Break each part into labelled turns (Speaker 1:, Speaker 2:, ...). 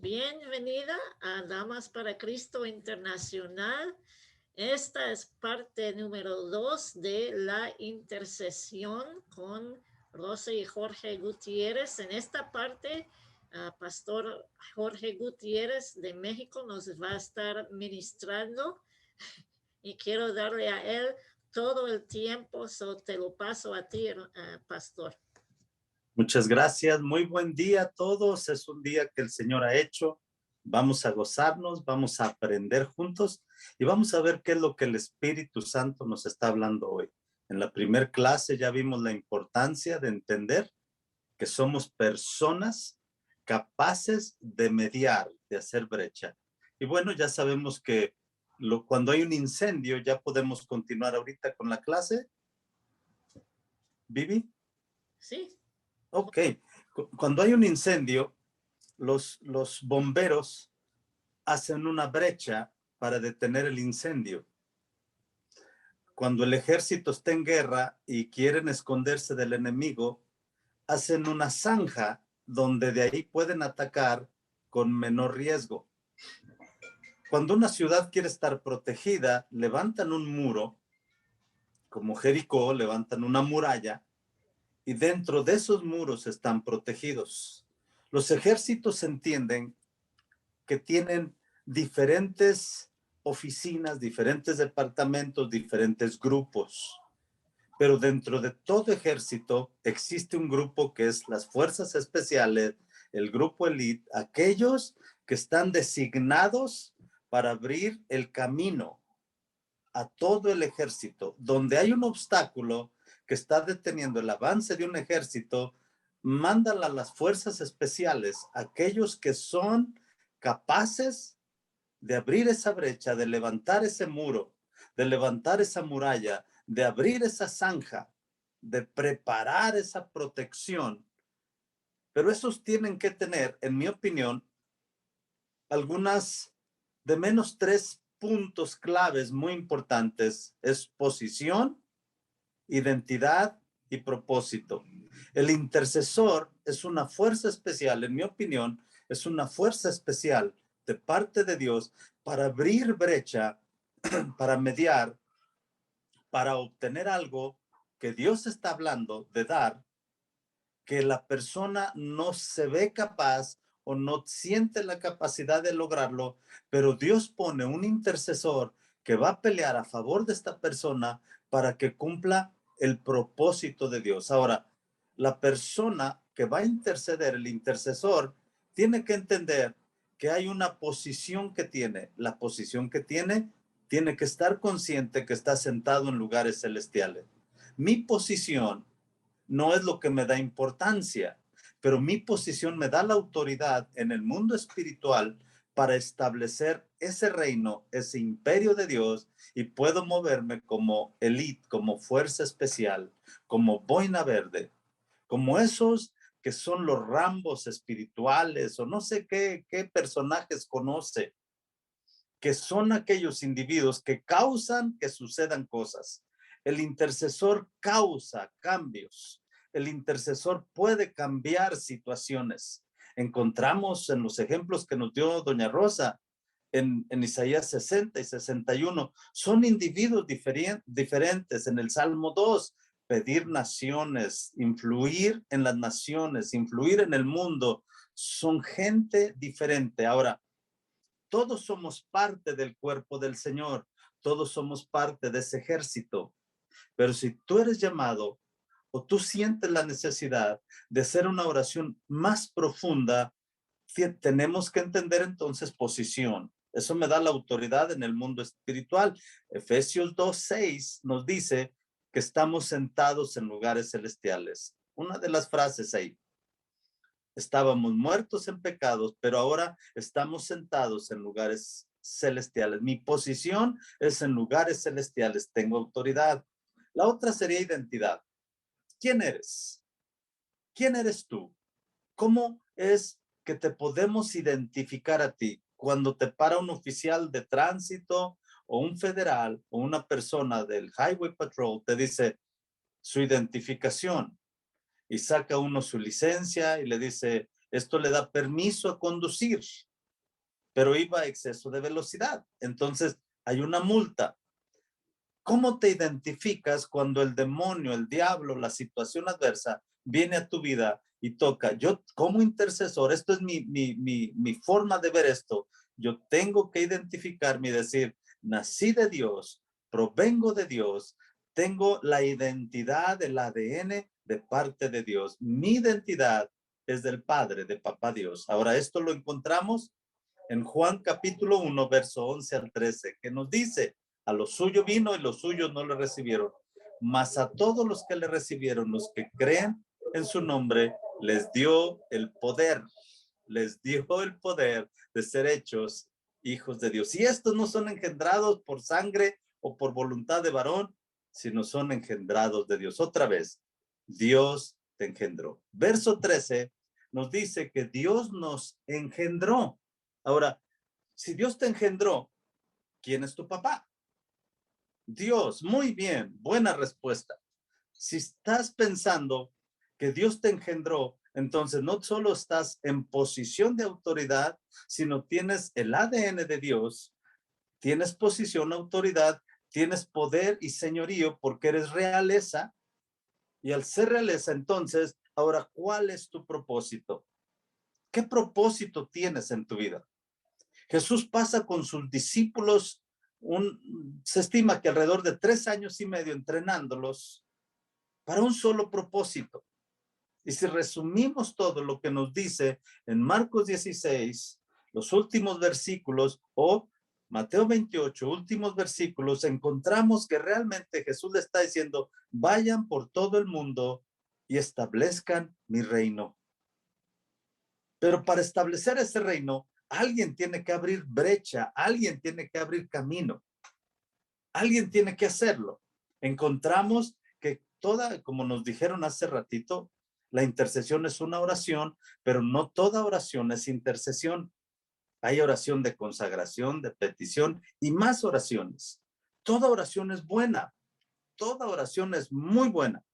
Speaker 1: Bienvenida a Damas para Cristo Internacional. Esta es parte número 2 de la intercesión con Rosa y Jorge Gutiérrez. En esta parte, Pastor Jorge Gutiérrez de México nos va a estar ministrando y quiero darle a él todo el tiempo, te lo paso a ti, Pastor.
Speaker 2: Muchas gracias, muy buen día a todos. Es un día que el Señor ha hecho. Vamos a gozarnos, vamos a aprender juntos y vamos a ver qué es lo que el Espíritu Santo nos está hablando hoy. En la primera clase ya vimos la importancia de entender que somos personas capaces de mediar, de hacer brecha. Y bueno, ya sabemos que cuando hay un incendio, ya podemos continuar ahorita con la clase. ¿Vivi?
Speaker 1: Sí.
Speaker 2: Ok, cuando hay un incendio, los bomberos hacen una brecha para detener el incendio. Cuando el ejército está en guerra y quieren esconderse del enemigo, hacen una zanja donde de ahí pueden atacar con menor riesgo. Cuando una ciudad quiere estar protegida, levantan un muro, como Jericó, levantan una muralla, y dentro de esos muros están protegidos. Los ejércitos entienden que tienen diferentes oficinas, diferentes departamentos, diferentes grupos. Pero dentro de todo ejército existe un grupo que es las fuerzas especiales, el grupo elite, aquellos que están designados para abrir el camino a todo el ejército. Donde hay un obstáculo que está deteniendo el avance de un ejército, mandan a las fuerzas especiales, aquellos que son capaces de abrir esa brecha, de levantar ese muro, de levantar esa muralla, de abrir esa zanja, de preparar esa protección. Pero esos tienen que tener, en mi opinión, algunas de menos 3 puntos claves muy importantes. Es posición, identidad y propósito. El intercesor es una fuerza especial, en mi opinión, es una fuerza especial de parte de Dios para abrir brecha, para mediar, para obtener algo que Dios está hablando de dar, que la persona no se ve capaz o no siente la capacidad de lograrlo, pero Dios pone un intercesor que va a pelear a favor de esta persona para que cumpla el propósito de Dios. Ahora, la persona que va a interceder, el intercesor, tiene que entender que hay una posición que tiene. La posición que tiene que estar consciente que está sentado en lugares celestiales. Mi posición no es lo que me da importancia, pero mi posición me da la autoridad en el mundo espiritual para establecer ese reino, ese imperio de Dios, y puedo moverme como elite, como fuerza especial, como boina verde, como esos que son los Rambos espirituales o no sé qué personajes conoce, que son aquellos individuos que causan que sucedan cosas. El intercesor causa cambios. El intercesor puede cambiar situaciones. Encontramos en los ejemplos que nos dio doña Rosa, en Isaías 60 y 61, son individuos diferentes. En el Salmo 2, pedir naciones, influir en las naciones, influir en el mundo, son gente diferente. Ahora, todos somos parte del cuerpo del Señor, todos somos parte de ese ejército. Pero si tú eres llamado o tú sientes la necesidad de hacer una oración más profunda, tenemos que entender entonces posición. Eso me da la autoridad en el mundo espiritual. Efesios 2:6 nos dice que estamos sentados en lugares celestiales. Una de las frases ahí. Estábamos muertos en pecados, pero ahora estamos sentados en lugares celestiales. Mi posición es en lugares celestiales. Tengo autoridad. La otra sería identidad. ¿Quién eres? ¿Quién eres tú? ¿Cómo es que te podemos identificar a ti? Cuando te para un oficial de tránsito o un federal o una persona del Highway Patrol, te dice su identificación y saca uno su licencia y le dice, esto le da permiso a conducir. pero iba a exceso de velocidad. Entonces hay una multa. ¿Cómo te identificas cuando el demonio, el diablo, la situación adversa viene a tu vida y toca? Yo como intercesor, esto es mi forma de ver esto. Yo tengo que identificarme y decir, nací de Dios, provengo de Dios, tengo la identidad, el ADN de parte de Dios. Mi identidad es del Padre, de Papá Dios. Ahora, esto lo encontramos en Juan capítulo 1, verso 11 al 13, que nos dice, a lo suyo vino y los suyos no le recibieron, mas a todos los que le recibieron, los que creen en su nombre, les dio el poder de ser hechos hijos de Dios. Y estos no son engendrados por sangre o por voluntad de varón, sino son engendrados de Dios. Otra vez, Dios te engendró. Verso 13 nos dice que Dios nos engendró. Ahora, si Dios te engendró, ¿quién es tu papá? Dios. Muy bien, buena respuesta. Si estás pensando que Dios te engendró, entonces no solo estás en posición de autoridad, sino tienes el ADN de Dios, tienes posición, autoridad, tienes poder y señorío porque eres realeza. Y al ser realeza, entonces, ahora, ¿cuál es tu propósito? ¿Qué propósito tienes en tu vida? Jesús pasa con sus discípulos, se estima que alrededor de 3 años y medio entrenándolos para un solo propósito. Y si resumimos todo lo que nos dice en Marcos 16, los últimos versículos, o Mateo 28, últimos versículos, encontramos que realmente Jesús le está diciendo, vayan por todo el mundo y establezcan mi reino. Pero para establecer ese reino, alguien tiene que abrir brecha, alguien tiene que abrir camino, alguien tiene que hacerlo. Encontramos que como nos dijeron hace ratito, la intercesión es una oración, pero no toda oración es intercesión. Hay oración de consagración, de petición y más oraciones. Toda oración es buena, toda oración es muy buena,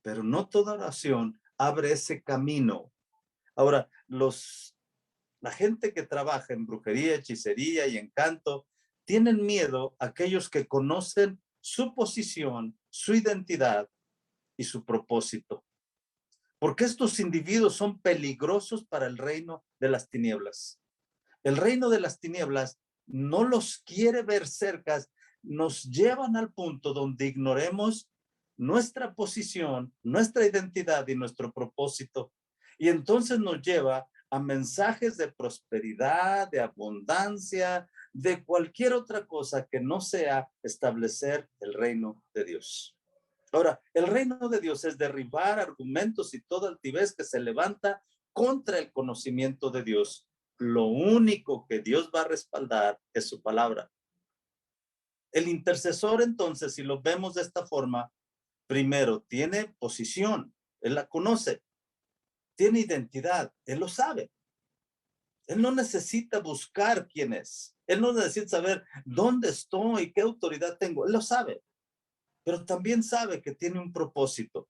Speaker 2: pero no toda oración abre ese camino. Ahora, la gente que trabaja en brujería, hechicería y encanto, tienen miedo a aquellos que conocen su posición, su identidad y su propósito. Porque estos individuos son peligrosos para el reino de las tinieblas. El reino de las tinieblas no los quiere ver cerca, nos llevan al punto donde ignoremos nuestra posición, nuestra identidad y nuestro propósito. Y entonces nos lleva a mensajes de prosperidad, de abundancia, de cualquier otra cosa que no sea establecer el reino de Dios. Ahora, el reino de Dios es derribar argumentos y toda altivez que se levanta contra el conocimiento de Dios. Lo único que Dios va a respaldar es su palabra. El intercesor, entonces, si lo vemos de esta forma, primero tiene posición, él la conoce, tiene identidad, él lo sabe. Él no necesita buscar quién es, él no necesita saber dónde estoy, qué autoridad tengo, él lo sabe, pero también sabe que tiene un propósito.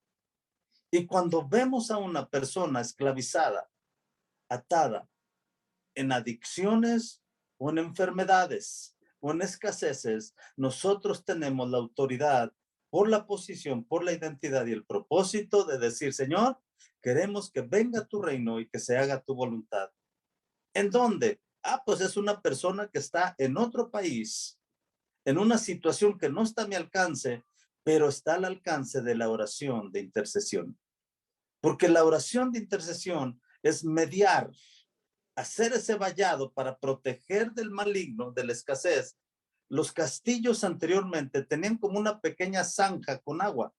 Speaker 2: Y cuando vemos a una persona esclavizada, atada en adicciones o en enfermedades o en escaseces, nosotros tenemos la autoridad por la posición, por la identidad y el propósito de decir, Señor, queremos que venga tu reino y que se haga tu voluntad. ¿En dónde? Pues es una persona que está en otro país, en una situación que no está a mi alcance, pero está al alcance de la oración de intercesión. Porque la oración de intercesión es mediar, hacer ese vallado para proteger del maligno, de la escasez. Los castillos anteriormente tenían como una pequeña zanja con agua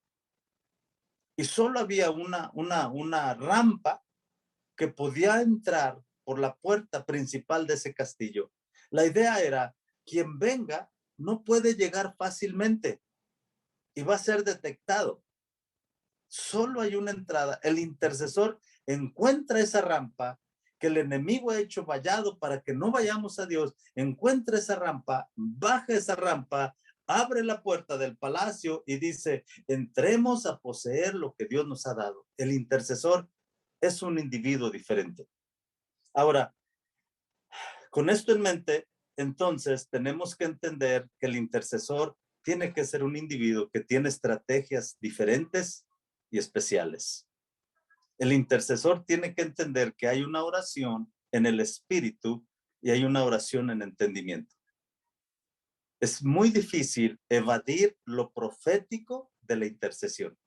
Speaker 2: y solo había una rampa que podía entrar por la puerta principal de ese castillo. La idea era, quien venga no puede llegar fácilmente y va a ser detectado. Solo hay una entrada. El intercesor encuentra esa rampa que el enemigo ha hecho vallado para que no vayamos a Dios. Encuentra esa rampa, baja esa rampa, abre la puerta del palacio y dice, entremos a poseer lo que Dios nos ha dado. El intercesor es un individuo diferente. Ahora, Con esto en mente, entonces tenemos que entender que el intercesor tiene que ser un individuo que tiene estrategias diferentes y especiales. El intercesor tiene que entender que hay una oración en el espíritu y hay una oración en entendimiento. Es muy difícil evadir lo profético de la intercesión.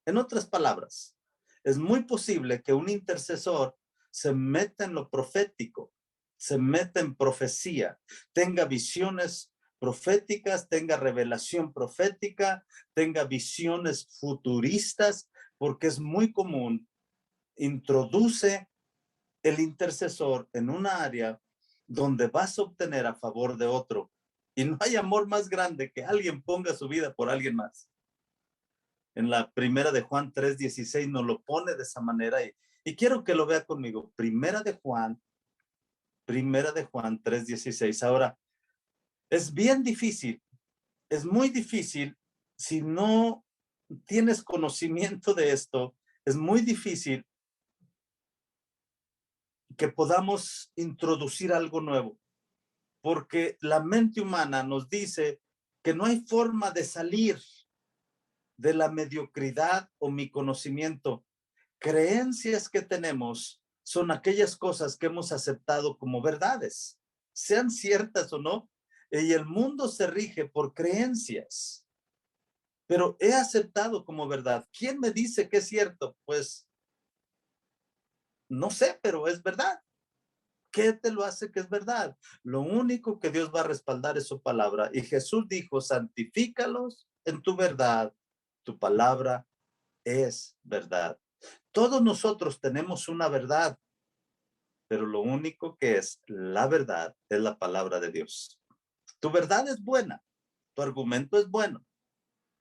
Speaker 2: En otras palabras, es muy posible que un intercesor se meta en lo profético, se meta en profecía, tenga visiones proféticas, tenga revelación profética, tenga visiones futuristas, porque es muy común, introduce el intercesor en una área donde vas a obtener a favor de otro. Y no hay amor más grande que alguien ponga su vida por alguien más. En la primera de Juan 3:16 nos lo pone de esa manera y quiero que lo vea conmigo. Primera de Juan 3:16. Ahora, es bien difícil, es muy difícil si no tienes conocimiento de esto, es muy difícil que podamos introducir algo nuevo, porque la mente humana nos dice que no hay forma de salir de la mediocridad o mi conocimiento. Creencias que tenemos son aquellas cosas que hemos aceptado como verdades, sean ciertas o no, y el mundo se rige por creencias, pero he aceptado como verdad. ¿Quién me dice que es cierto? Pues no sé, pero es verdad. ¿Qué te lo hace que es verdad? Lo único que Dios va a respaldar es su palabra. Y Jesús dijo, santifícalos en tu verdad. Tu palabra es verdad. Todos nosotros tenemos una verdad, pero lo único que es la verdad es la palabra de Dios. Tu verdad es buena, tu argumento es bueno,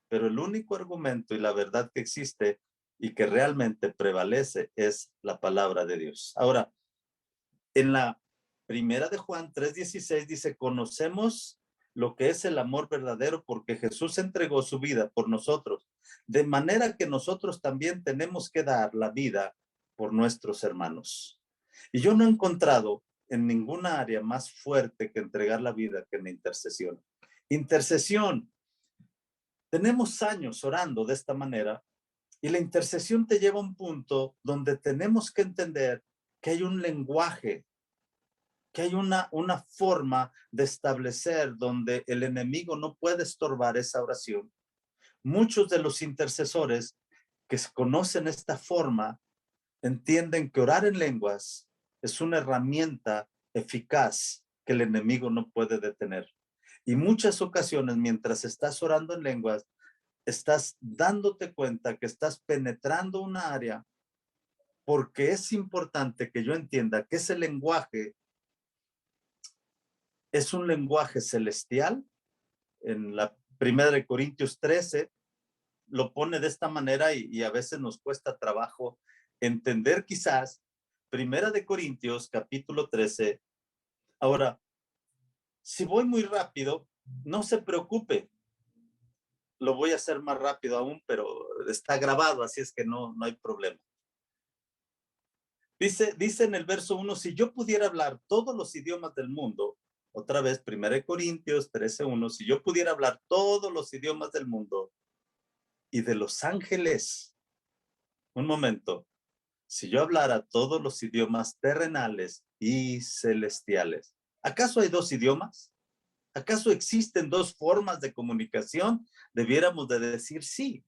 Speaker 2: pero el único argumento y la verdad que existe y que realmente prevalece es la palabra de Dios. Ahora, en la primera de Juan 3:16 dice, conocemos lo que es el amor verdadero porque Jesús entregó su vida por nosotros, de manera que nosotros también tenemos que dar la vida por nuestros hermanos. Y yo no he encontrado en ninguna área más fuerte que entregar la vida que en la intercesión. Intercesión. Tenemos años orando de esta manera y la intercesión te lleva a un punto donde tenemos que entender que hay un lenguaje, que hay una forma de establecer donde el enemigo no puede estorbar esa oración. Muchos de los intercesores que conocen esta forma entienden que orar en lenguas es una herramienta eficaz que el enemigo no puede detener. Y muchas ocasiones, mientras estás orando en lenguas, estás dándote cuenta que estás penetrando una área, porque es importante que yo entienda que ese lenguaje es un lenguaje celestial. En la primera de Corintios 13 lo pone de esta manera y a veces nos cuesta trabajo entender quizás. Primera de Corintios capítulo 13. Ahora, si voy muy rápido, no se preocupe, lo voy a hacer más rápido aún, pero está grabado, así es que no hay problema. Dice en el verso 1, si yo pudiera hablar todos los idiomas del mundo, otra vez, 1 Corintios 13:1, si yo pudiera hablar todos los idiomas del mundo y de los ángeles, un momento, si yo hablara todos los idiomas terrenales y celestiales, ¿acaso hay dos idiomas? ¿Acaso existen dos formas de comunicación? Debiéramos de decir sí.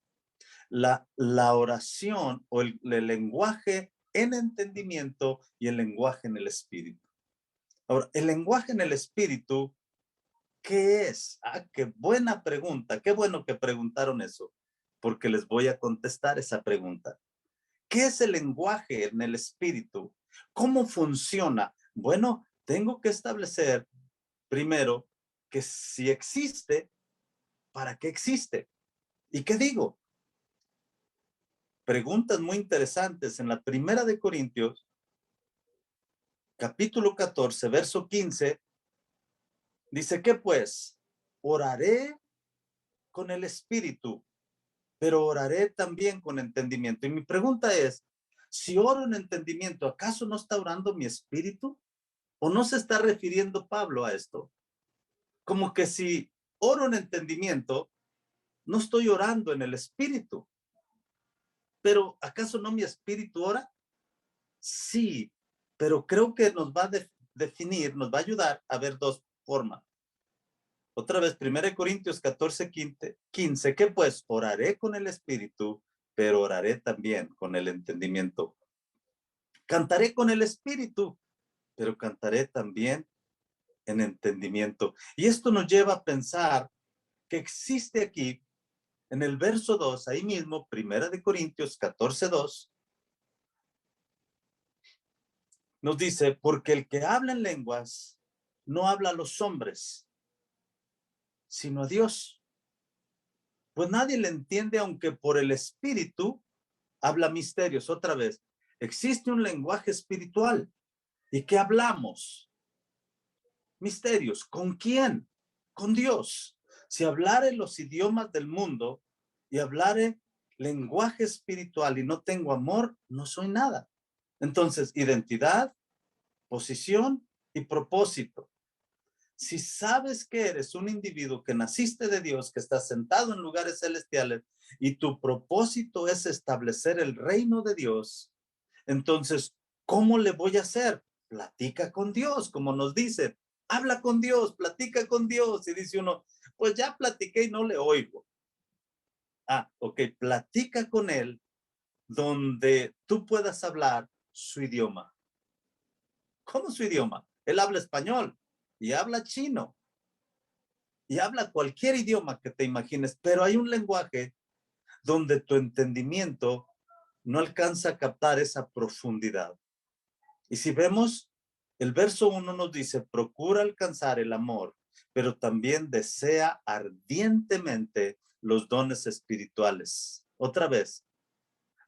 Speaker 2: La oración o el lenguaje en entendimiento y el lenguaje en el espíritu. Ahora, el lenguaje en el espíritu, ¿qué es? Qué buena pregunta. Qué bueno que preguntaron eso, porque les voy a contestar esa pregunta. ¿Qué es el lenguaje en el espíritu? ¿Cómo funciona? Bueno, tengo que establecer primero que si existe, ¿para qué existe? ¿Y qué digo? Preguntas muy interesantes. En la primera de Corintios, capítulo 14, verso 15, dice que pues oraré con el espíritu, pero oraré también con entendimiento. Y mi pregunta es, si oro en entendimiento, ¿acaso no está orando mi espíritu? ¿O no se está refiriendo Pablo a esto? Como que si oro en entendimiento, no estoy orando en el espíritu. Pero ¿acaso no mi espíritu ora? Sí, pero creo que nos va a definir, nos va a ayudar a ver dos formas. Otra vez, 1 Corintios 14, 15, que pues oraré con el espíritu, pero oraré también con el entendimiento. Cantaré con el espíritu, pero cantaré también en entendimiento. Y esto nos lleva a pensar que existe aquí, en el verso 2, ahí mismo, 1 Corintios 14, 2, nos dice, porque el que habla en lenguas no habla a los hombres, sino a Dios. Pues nadie le entiende, aunque por el espíritu habla misterios. Otra vez, existe un lenguaje espiritual. ¿Y qué hablamos? Misterios. ¿Con quién? Con Dios. Si hablare los idiomas del mundo y hablare lenguaje espiritual y no tengo amor, no soy nada. Entonces, identidad, posición y propósito. Si sabes que eres un individuo que naciste de Dios, que estás sentado en lugares celestiales y tu propósito es establecer el reino de Dios, entonces, ¿cómo le voy a hacer? Platica con Dios, como nos dicen. Habla con Dios, platica con Dios. Y dice uno, pues ya platiqué y no le oigo. Ok, platica con Él donde tú puedas hablar su idioma. ¿Cómo su idioma? Él habla español y habla chino y habla cualquier idioma que te imagines, pero hay un lenguaje donde tu entendimiento no alcanza a captar esa profundidad. Y si vemos, el verso 1 nos dice, procura alcanzar el amor, pero también desea ardientemente los dones espirituales. Otra vez,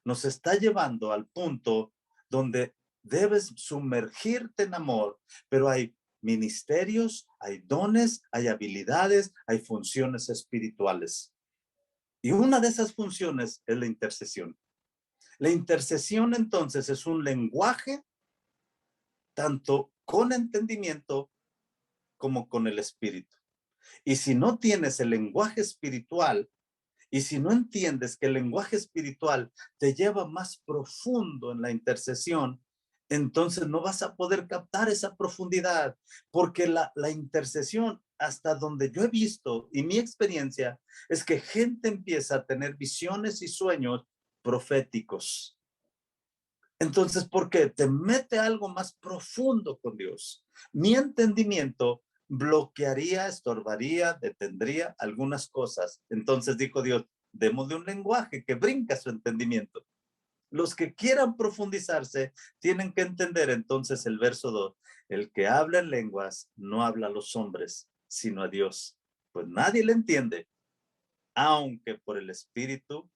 Speaker 2: nos está llevando al punto donde debes sumergirte en amor, pero hay ministerios, hay dones, hay habilidades, hay funciones espirituales. Y una de esas funciones es la intercesión. La intercesión entonces es un lenguaje tanto con entendimiento como con el espíritu. Y si no tienes el lenguaje espiritual, y si no entiendes que el lenguaje espiritual te lleva más profundo en la intercesión, entonces no vas a poder captar esa profundidad, porque la intercesión, hasta donde yo he visto y mi experiencia, es que gente empieza a tener visiones y sueños proféticos. Entonces, ¿por qué? Te mete algo más profundo con Dios. Mi entendimiento bloquearía, estorbaría, detendría algunas cosas. Entonces dijo Dios, démosle un lenguaje que brinca su entendimiento. Los que quieran profundizarse tienen que entender entonces el verso 2. El que habla en lenguas no habla a los hombres, sino a Dios. Pues nadie le entiende, aunque por el Espíritu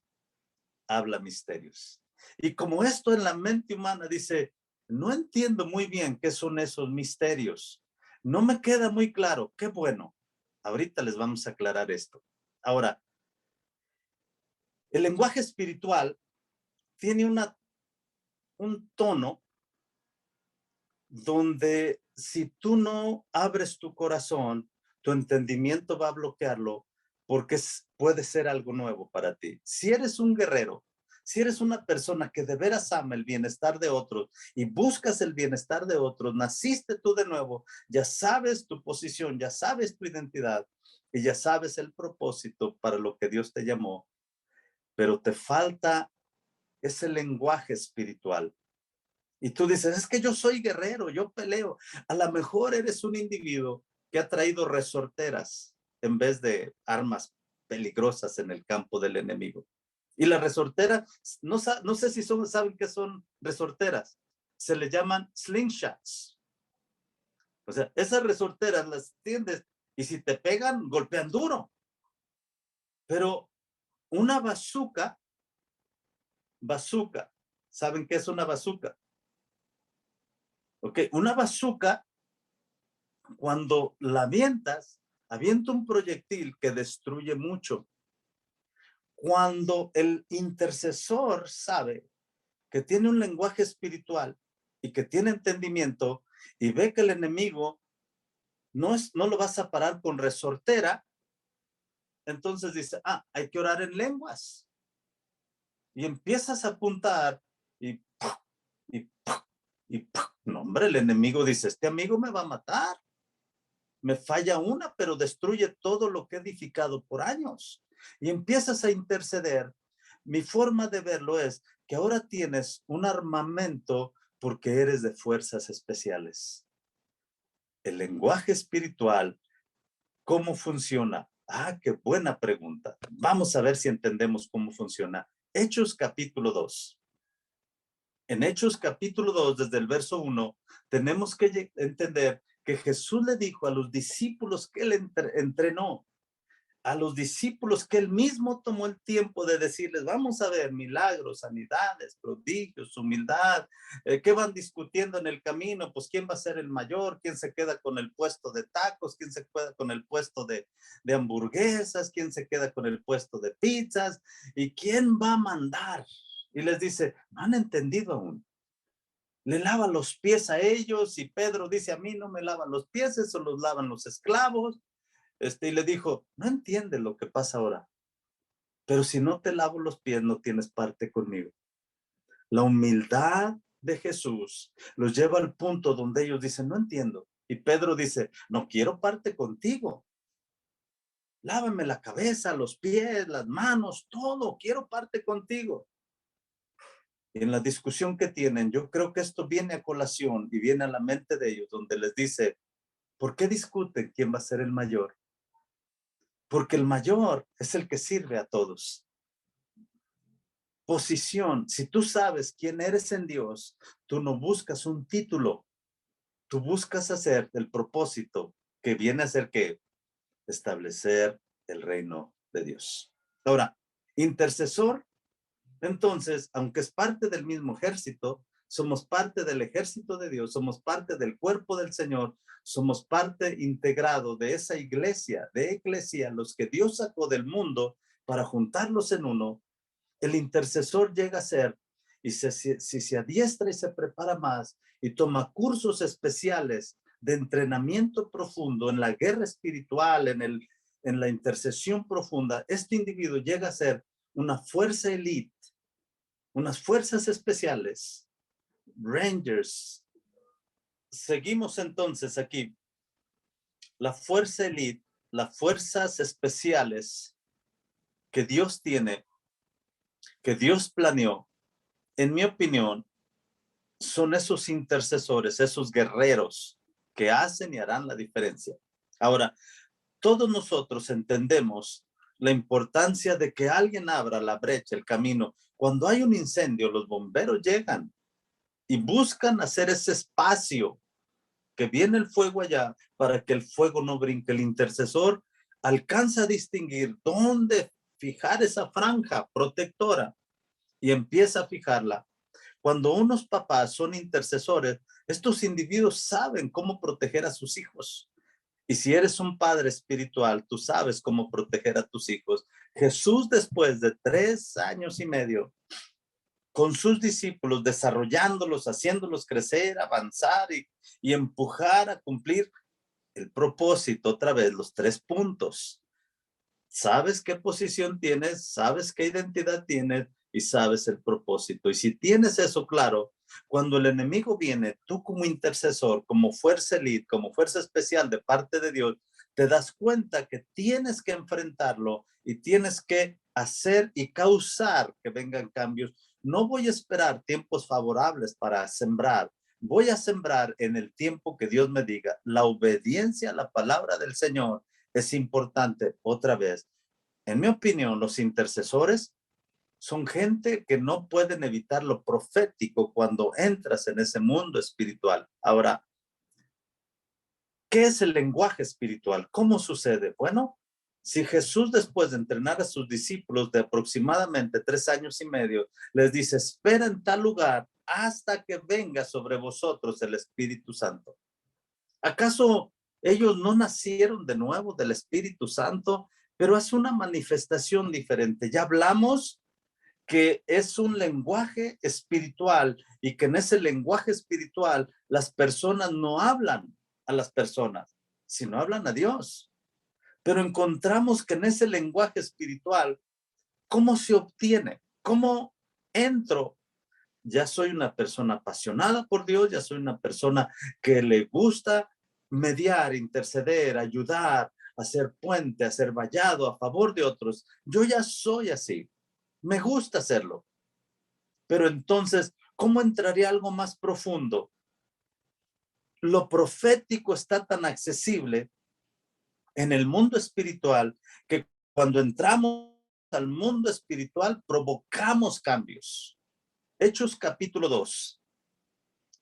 Speaker 2: habla misterios. Y como esto en la mente humana dice, no entiendo muy bien qué son esos misterios. No me queda muy claro. Qué bueno. Ahorita les vamos a aclarar esto. Ahora, el lenguaje espiritual tiene un tono donde si tú no abres tu corazón, tu entendimiento va a bloquearlo porque puede ser algo nuevo para ti. Si eres un guerrero, si eres una persona que de veras ama el bienestar de otros y buscas el bienestar de otros, naciste tú de nuevo, ya sabes tu posición, ya sabes tu identidad y ya sabes el propósito para lo que Dios te llamó, pero te falta ese lenguaje espiritual. Y tú dices, es que yo soy guerrero, yo peleo. A lo mejor eres un individuo que ha traído resorteras en vez de armas peligrosas en el campo del enemigo. Y la resortera, no sé si saben qué son resorteras. Se le llaman slingshots. O sea, esas resorteras las tiendes y si te pegan, golpean duro. Pero una bazooka, ¿saben qué es una bazooka? Ok, una bazooka, cuando la avientas, avienta un proyectil que destruye mucho. Cuando el intercesor sabe que tiene un lenguaje espiritual y que tiene entendimiento, y ve que el enemigo no lo vas a parar con resortera, entonces dice, hay que orar en lenguas. Y empiezas a apuntar y no, hombre, el enemigo dice, este amigo me va a matar. Me falla una, pero destruye todo lo que he edificado por años. Y empiezas a interceder. Mi forma de verlo es que ahora tienes un armamento porque eres de fuerzas especiales. El lenguaje espiritual, ¿cómo funciona? Qué buena pregunta. Vamos a ver si entendemos cómo funciona. Hechos capítulo 2. En Hechos capítulo 2, desde el verso 1, tenemos que entender que Jesús le dijo a los discípulos que él entrenó, a los discípulos que él mismo tomó el tiempo de decirles, vamos a ver milagros, sanidades, prodigios, humildad, ¿qué van discutiendo en el camino? Pues quién va a ser el mayor, quién se queda con el puesto de tacos, quién se queda con el puesto de hamburguesas, quién se queda con el puesto de pizzas y quién va a mandar. Y les dice, no han entendido aún. Le lava los pies a ellos y Pedro dice, a mí no me lavan los pies, eso los lavan los esclavos. Y le dijo, no entiendes lo que pasa ahora, pero si no te lavo los pies no tienes parte conmigo. La humildad de Jesús los lleva al punto donde ellos dicen, no entiendo. Y Pedro dice, no quiero parte contigo. Lávame la cabeza, los pies, las manos, todo, quiero parte contigo. Y en la discusión que tienen, yo creo que esto viene a colación y viene a la mente de ellos, donde les dice, ¿por qué discuten quién va a ser el mayor? Porque el mayor es el que sirve a todos. Posición, si tú sabes quién eres en Dios, tú no buscas un título, tú buscas hacer el propósito que viene a ser que establecer el reino de Dios. Ahora, intercesor, entonces, aunque es parte del mismo ejército, somos parte del ejército de Dios, somos parte del cuerpo del Señor, somos parte integrado de esa iglesia, de eclesia, los que Dios sacó del mundo para juntarlos en uno. El intercesor llega a ser, y si se adiestra y se prepara más y toma cursos especiales de entrenamiento profundo en la guerra espiritual, en la intercesión profunda, este individuo llega a ser una fuerza elite, unas fuerzas especiales, Rangers. Seguimos entonces aquí. La fuerza elite, las fuerzas especiales que Dios tiene, que Dios planeó, en mi opinión, son esos intercesores, esos guerreros que hacen y harán la diferencia. Ahora, todos nosotros entendemos la importancia de que alguien abra la brecha, el camino. Cuando hay un incendio, los bomberos llegan y buscan hacer ese espacio, que viene el fuego allá para que el fuego no brinque. El intercesor alcanza a distinguir dónde fijar esa franja protectora y empieza a fijarla. Cuando unos papás son intercesores, estos individuos saben cómo proteger a sus hijos. Y si eres un padre espiritual, tú sabes cómo proteger a tus hijos. Jesús, después de 3 años y medio, con sus discípulos, desarrollándolos, haciéndolos crecer, avanzar y empujar a cumplir el propósito, otra vez, los 3 puntos. Sabes qué posición tienes, sabes qué identidad tienes y sabes el propósito. Y si tienes eso claro, cuando el enemigo viene, tú como intercesor, como fuerza elite, como fuerza especial de parte de Dios, te das cuenta que tienes que enfrentarlo y tienes que hacer y causar que vengan cambios. No voy a esperar tiempos favorables para sembrar. Voy a sembrar en el tiempo que Dios me diga. La obediencia a la palabra del Señor es importante. Otra vez, en mi opinión, los intercesores son gente que no pueden evitar lo profético cuando entras en ese mundo espiritual. Ahora, ¿qué es el lenguaje espiritual? ¿Cómo sucede? Bueno, si Jesús, después de entrenar a sus discípulos de aproximadamente 3 años y medio, les dice, espera en tal lugar hasta que venga sobre vosotros el Espíritu Santo. ¿Acaso ellos no nacieron de nuevo del Espíritu Santo? Pero es una manifestación diferente. Ya hablamos que es un lenguaje espiritual y que en ese lenguaje espiritual las personas no hablan a las personas, sino hablan a Dios. Pero encontramos que en ese lenguaje espiritual, ¿cómo se obtiene? ¿Cómo entro? Ya soy una persona apasionada por Dios, ya soy una persona que le gusta mediar, interceder, ayudar, hacer puente, hacer vallado a favor de otros. Yo ya soy así, me gusta hacerlo. Pero entonces, ¿cómo entraría algo más profundo? Lo profético está tan accesible en el mundo espiritual que cuando entramos al mundo espiritual provocamos cambios. Hechos capítulo 2,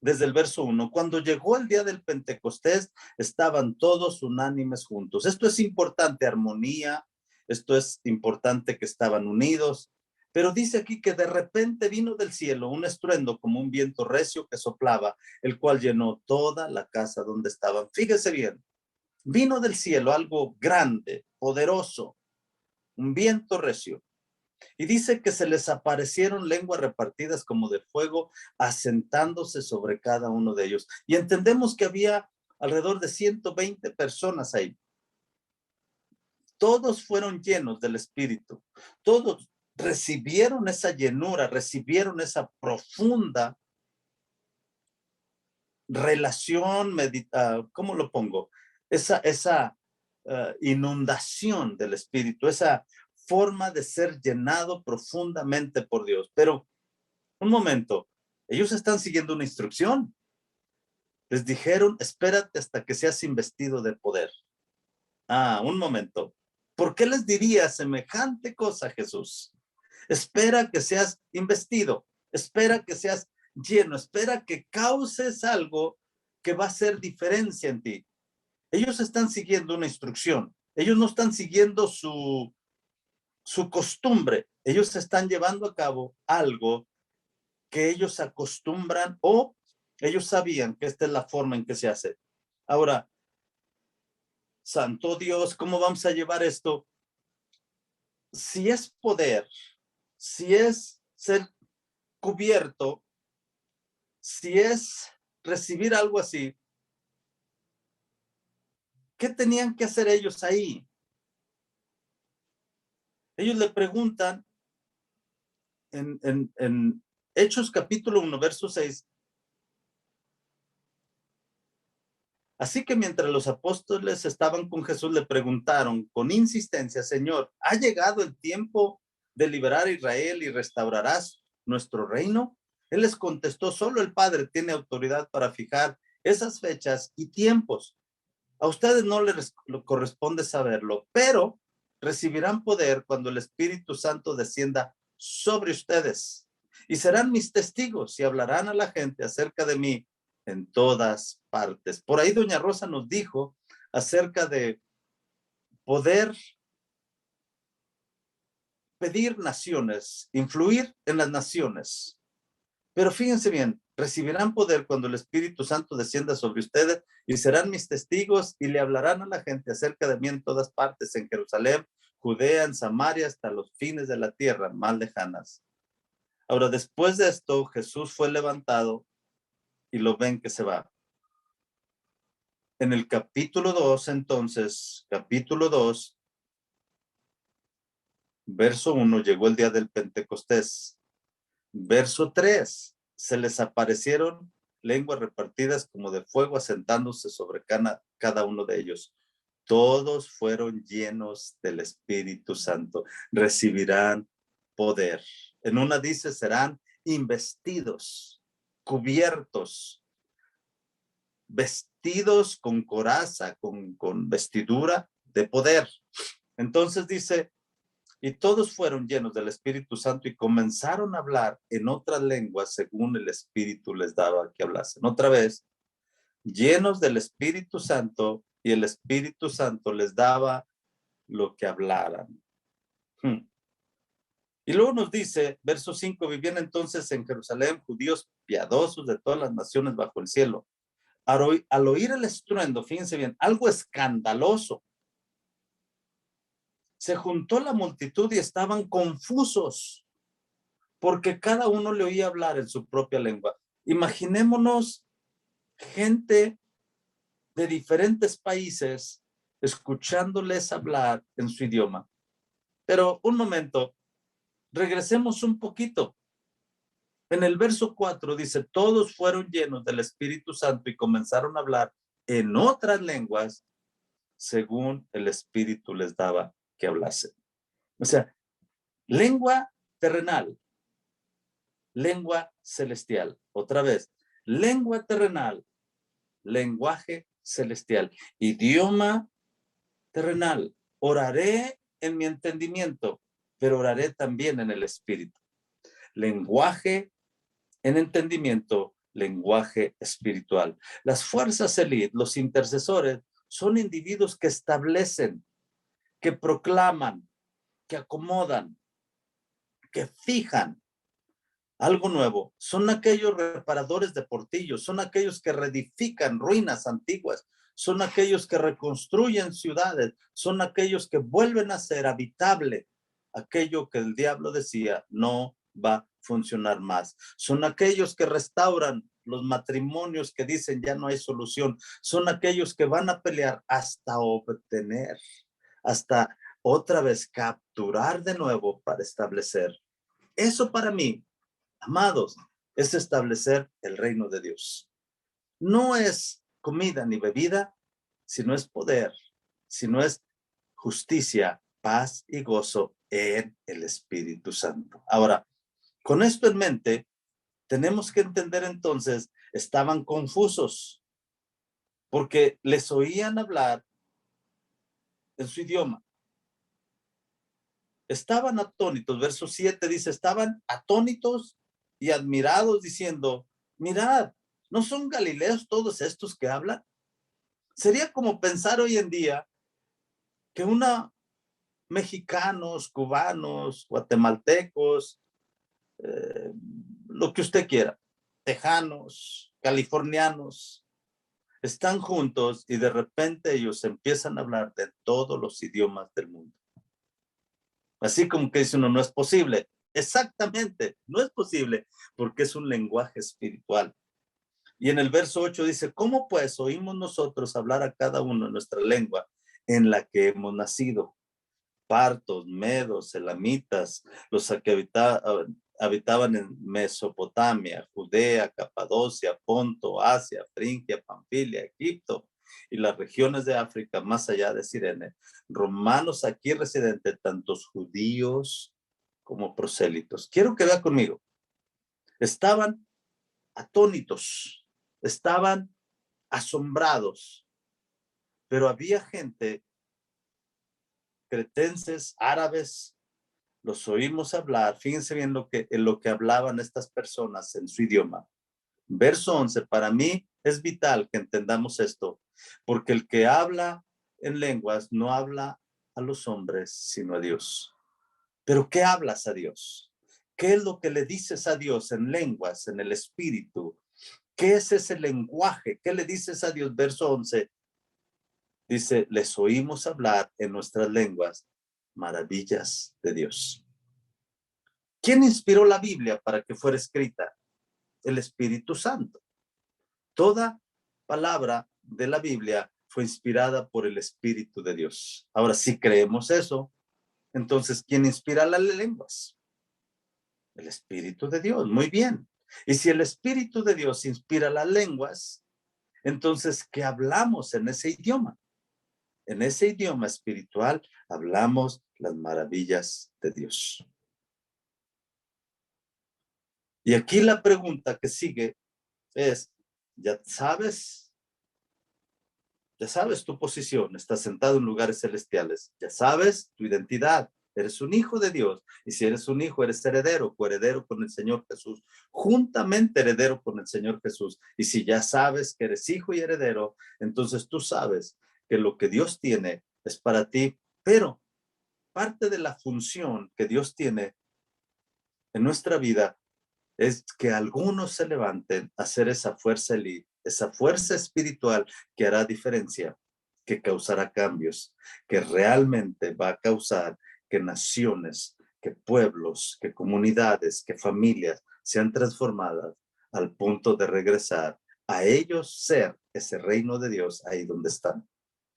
Speaker 2: desde el verso 1. Cuando llegó el día del Pentecostés, estaban todos unánimes juntos. Esto es importante, armonía. Esto es importante, que estaban unidos. Pero dice aquí que de repente vino del cielo un estruendo como un viento recio que soplaba, el cual llenó toda la casa donde estaban. Fíjese bien, vino del cielo algo grande, poderoso, un viento recio. Y dice que se les aparecieron lenguas repartidas como de fuego, asentándose sobre cada uno de ellos. Y entendemos que había alrededor de 120 personas ahí. Todos fueron llenos del Espíritu. Todos recibieron esa llenura, recibieron esa profunda relación, ¿cómo lo pongo? Esa inundación del Espíritu, esa forma de ser llenado profundamente por Dios. Pero, un momento, ellos están siguiendo una instrucción. Les dijeron, espérate hasta que seas investido de poder. Un momento. ¿Por qué les diría semejante cosa, Jesús? Espera que seas investido, espera que seas lleno, espera que causes algo que va a hacer diferencia en ti. Ellos están siguiendo una instrucción. Ellos no están siguiendo su costumbre. Ellos están llevando a cabo algo que ellos acostumbran o ellos sabían que esta es la forma en que se hace. Ahora, santo Dios, ¿cómo vamos a llevar esto? Si es poder, si es ser cubierto, si es recibir algo así, ¿qué tenían que hacer ellos ahí? Ellos le preguntan en Hechos capítulo 1, verso 6. Así que mientras los apóstoles estaban con Jesús, le preguntaron con insistencia, Señor, ¿ha llegado el tiempo de liberar a Israel y restaurarás nuestro reino? Él les contestó, solo el Padre tiene autoridad para fijar esas fechas y tiempos. A ustedes no les corresponde saberlo, pero recibirán poder cuando el Espíritu Santo descienda sobre ustedes. Y serán mis testigos y hablarán a la gente acerca de mí en todas partes. Por ahí doña Rosa nos dijo acerca de poder pedir naciones, influir en las naciones. Pero fíjense bien, recibirán poder cuando el Espíritu Santo descienda sobre ustedes y serán mis testigos y le hablarán a la gente acerca de mí en todas partes, en Jerusalén, Judea, en Samaria, hasta los fines de la tierra, más lejanas. Ahora, después de esto, Jesús fue levantado y lo ven que se va. En el capítulo 2, entonces, capítulo 2, verso 1, llegó el día del Pentecostés. Verso 3, se les aparecieron lenguas repartidas como de fuego asentándose sobre cada uno de ellos. Todos fueron llenos del Espíritu Santo. Recibirán poder. En una dice, serán investidos, cubiertos, vestidos con coraza, con vestidura de poder. Entonces dice, y todos fueron llenos del Espíritu Santo y comenzaron a hablar en otras lenguas según el Espíritu les daba que hablasen. Otra vez, llenos del Espíritu Santo y el Espíritu Santo les daba lo que hablaran. Y luego nos dice, verso 5, vivían entonces en Jerusalén judíos piadosos de todas las naciones bajo el cielo. Al oír el estruendo, fíjense bien, algo escandaloso, se juntó la multitud y estaban confusos. porque cada uno le oía hablar en su propia lengua. Imaginémonos gente de diferentes países escuchándoles hablar en su idioma. Pero un momento, regresemos un poquito. En el verso 4 dice, todos fueron llenos del Espíritu Santo y comenzaron a hablar en otras lenguas según el Espíritu les daba que hablasen. O sea, lengua terrenal, lengua celestial. Otra vez, lengua terrenal, lenguaje celestial, idioma terrenal. Oraré en mi entendimiento, pero oraré también en el Espíritu. Lenguaje en entendimiento, lenguaje espiritual. Las fuerzas élite, los intercesores, son individuos que establecen, que proclaman, que acomodan, que fijan algo nuevo. Son aquellos reparadores de portillos, son aquellos que reedifican ruinas antiguas, son aquellos que reconstruyen ciudades, son aquellos que vuelven a ser habitable aquello que el diablo decía no va a funcionar más. Son aquellos que restauran los matrimonios que dicen ya no hay solución. Son aquellos que van a pelear hasta obtener, hasta otra vez capturar de nuevo para establecer. Eso para mí, amados, es establecer el reino de Dios. No es comida ni bebida, sino es poder, sino es justicia, paz y gozo en el Espíritu Santo. Ahora, con esto en mente, tenemos que entender entonces, estaban confusos porque les oían hablar en su idioma. Estaban atónitos, verso 7 dice, estaban atónitos y admirados diciendo, mirad, ¿no son galileos todos estos que hablan? Sería como pensar hoy en día que mexicanos, cubanos, guatemaltecos, lo que usted quiera, tejanos, californianos, están juntos y de repente ellos empiezan a hablar de todos los idiomas del mundo. Así como que dice uno, no es posible. Exactamente, no es posible porque es un lenguaje espiritual. Y en el verso 8 dice, ¿cómo pues oímos nosotros hablar a cada uno en nuestra lengua en la que hemos nacido? Partos, medos, elamitas, los que habitaban en Mesopotamia, Judea, Capadocia, Ponto, Asia, Frigia, Pamfilia, Egipto y las regiones de África más allá de Cirene, romanos aquí residentes, tantos judíos como prosélitos. Quiero que vea conmigo, estaban atónitos, estaban asombrados, pero había gente, cretenses, árabes, los oímos hablar, fíjense bien en lo que hablaban estas personas en su idioma. Verso 11, para mí es vital que entendamos esto, porque el que habla en lenguas no habla a los hombres, sino a Dios. ¿Pero qué hablas a Dios? ¿Qué es lo que le dices a Dios en lenguas, en el espíritu? ¿Qué es ese lenguaje? ¿Qué le dices a Dios? Verso 11, dice, les oímos hablar en nuestras lenguas maravillas de Dios. ¿Quién inspiró la Biblia para que fuera escrita? El Espíritu Santo. Toda palabra de la Biblia fue inspirada por el Espíritu de Dios. Ahora, si creemos eso, entonces, ¿quién inspira las lenguas? El Espíritu de Dios. Muy bien. Y si el Espíritu de Dios inspira las lenguas, entonces, ¿qué hablamos en ese idioma? En ese idioma espiritual hablamos las maravillas de Dios. Y aquí la pregunta que sigue es, ya sabes tu posición, estás sentado en lugares celestiales, ya sabes tu identidad, eres un hijo de Dios, y si eres un hijo, eres heredero, coheredero con el Señor Jesús, juntamente heredero con el Señor Jesús, y si ya sabes que eres hijo y heredero, entonces tú sabes que lo que Dios tiene es para ti, pero parte de la función que Dios tiene en nuestra vida es que algunos se levanten a hacer esa fuerza elite, esa fuerza espiritual que hará diferencia, que causará cambios, que realmente va a causar que naciones, que pueblos, que comunidades, que familias sean transformadas al punto de regresar a ellos ser ese reino de Dios ahí donde están.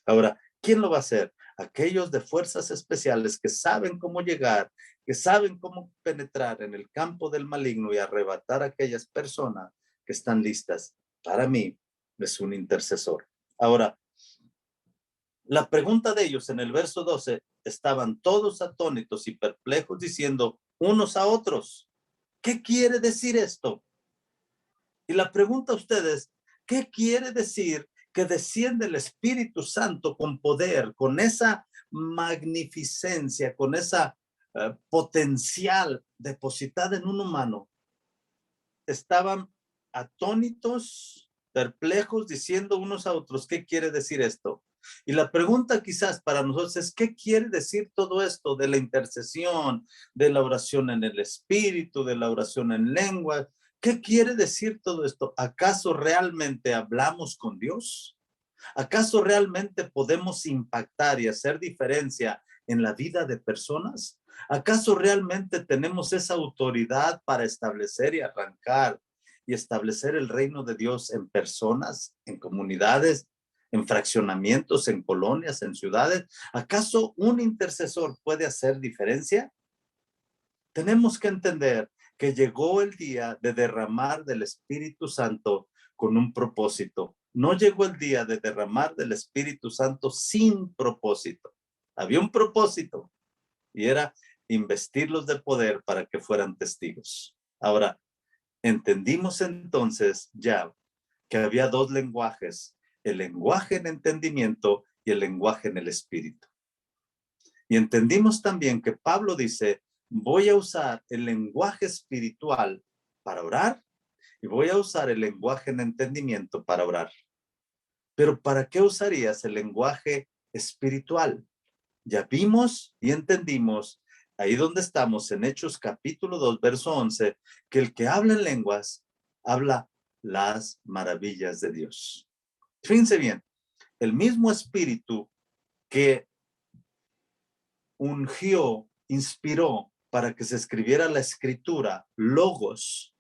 Speaker 2: Ahora, ¿quién lo va a hacer? Aquellos de fuerzas especiales que saben cómo llegar, que saben cómo penetrar en el campo del maligno y arrebatar a aquellas personas que están listas. Para mí es un intercesor. Ahora, la pregunta de ellos en el verso 12, estaban todos atónitos y perplejos diciendo unos a otros, ¿qué quiere decir esto? Y la pregunta a ustedes, ¿qué quiere decir que desciende el Espíritu Santo con poder, con esa magnificencia, con esa potencial depositada en un humano? Estaban atónitos, perplejos, diciendo unos a otros, ¿qué quiere decir esto? Y la pregunta quizás para nosotros es, ¿qué quiere decir todo esto de la intercesión, de la oración en el Espíritu, de la oración en lengua? ¿Qué quiere decir todo esto? ¿Acaso realmente hablamos con Dios? ¿Acaso realmente podemos impactar y hacer diferencia en la vida de personas? ¿Acaso realmente tenemos esa autoridad para establecer y arrancar y establecer el reino de Dios en personas, en comunidades, en fraccionamientos, en colonias, en ciudades? ¿Acaso un intercesor puede hacer diferencia? Tenemos que entender que llegó el día de derramar del Espíritu Santo con un propósito. No llegó el día de derramar del Espíritu Santo sin propósito. Había un propósito y era investirlos de poder para que fueran testigos. Ahora, entendimos entonces ya que había dos lenguajes, el lenguaje en entendimiento y el lenguaje en el Espíritu. Y entendimos también que Pablo dice, voy a usar el lenguaje espiritual para orar y voy a usar el lenguaje en entendimiento para orar. Pero ¿para qué usarías el lenguaje espiritual? Ya vimos y entendimos, ahí donde estamos en Hechos capítulo 2, verso 11, que el que habla en lenguas habla las maravillas de Dios. Fíjense bien, el mismo espíritu que ungió, inspiró para que se escribiera la escritura, logos,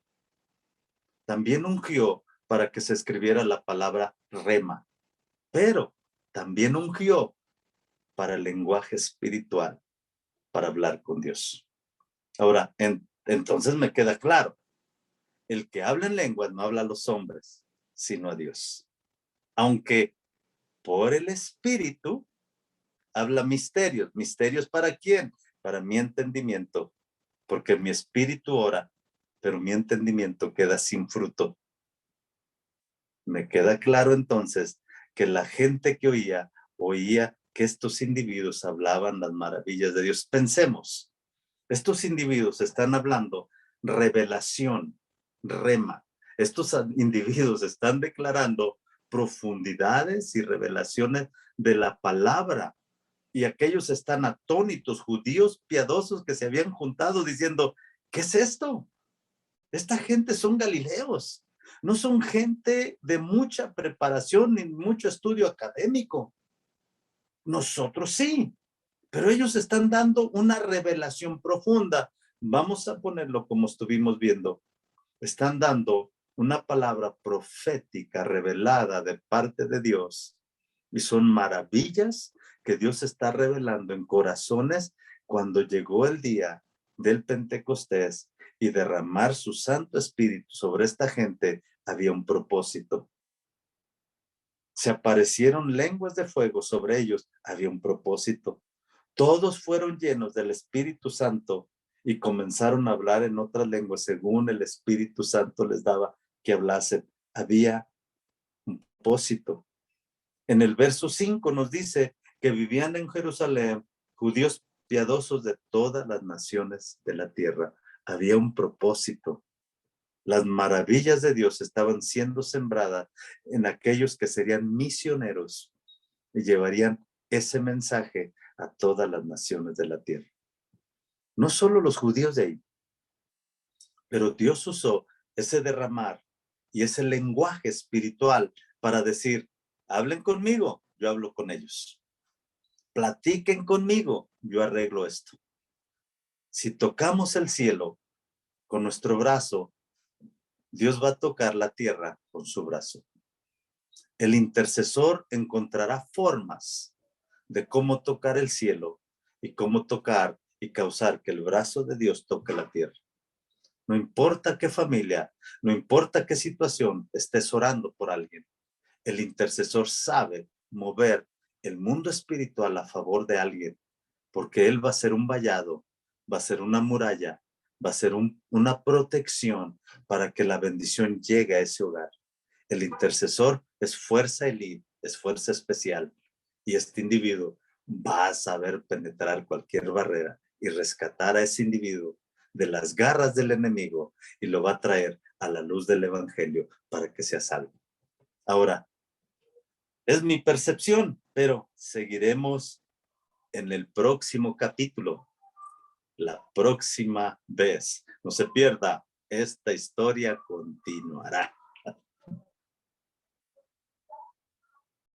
Speaker 2: también ungió para que se escribiera la palabra rema, pero también ungió para el lenguaje espiritual, para hablar con Dios. Ahora, entonces me queda claro, el que habla en lenguas no habla a los hombres, sino a Dios. Aunque por el Espíritu habla misterios. ¿Misterios para quién? Para mi entendimiento, porque mi espíritu ora, pero mi entendimiento queda sin fruto. Me queda claro entonces que la gente que oía que estos individuos hablaban las maravillas de Dios. Pensemos, estos individuos están hablando revelación, rema. Estos individuos están declarando profundidades y revelaciones de la palabra. Y aquellos están atónitos, judíos piadosos que se habían juntado diciendo, ¿qué es esto? Esta gente son galileos, no son gente de mucha preparación ni mucho estudio académico. Nosotros sí, pero ellos están dando una revelación profunda. Vamos a ponerlo como estuvimos viendo. Están dando una palabra profética revelada de parte de Dios y son maravillas que Dios está revelando en corazones cuando llegó el día del Pentecostés y derramar su Santo Espíritu sobre esta gente. Había un propósito. Se aparecieron lenguas de fuego sobre ellos. Había un propósito. Todos fueron llenos del Espíritu Santo y comenzaron a hablar en otras lenguas según el Espíritu Santo les daba que hablasen. Había un propósito. En el verso 5 nos dice que vivían en Jerusalén judíos piadosos de todas las naciones de la tierra. Había un propósito. Las maravillas de Dios estaban siendo sembradas en aquellos que serían misioneros y llevarían ese mensaje a todas las naciones de la tierra. No solo los judíos de ahí, pero Dios usó ese derramar y ese lenguaje espiritual para decir, hablen conmigo, yo hablo con ellos. Platiquen conmigo, yo arreglo esto. Si tocamos el cielo con nuestro brazo, Dios va a tocar la tierra con su brazo. El intercesor encontrará formas de cómo tocar el cielo y cómo tocar y causar que el brazo de Dios toque la tierra. No importa qué familia, no importa qué situación estés orando por alguien, el intercesor sabe mover el mundo espiritual a favor de alguien, porque él va a ser un vallado, va a ser una muralla, va a ser una protección para que la bendición llegue a ese hogar. El intercesor es fuerza elite, es fuerza especial, y este individuo va a saber penetrar cualquier barrera y rescatar a ese individuo de las garras del enemigo y lo va a traer a la luz del evangelio para que sea salvo. Ahora, es mi percepción, pero seguiremos en el próximo capítulo, la próxima vez. No se pierda, esta historia continuará.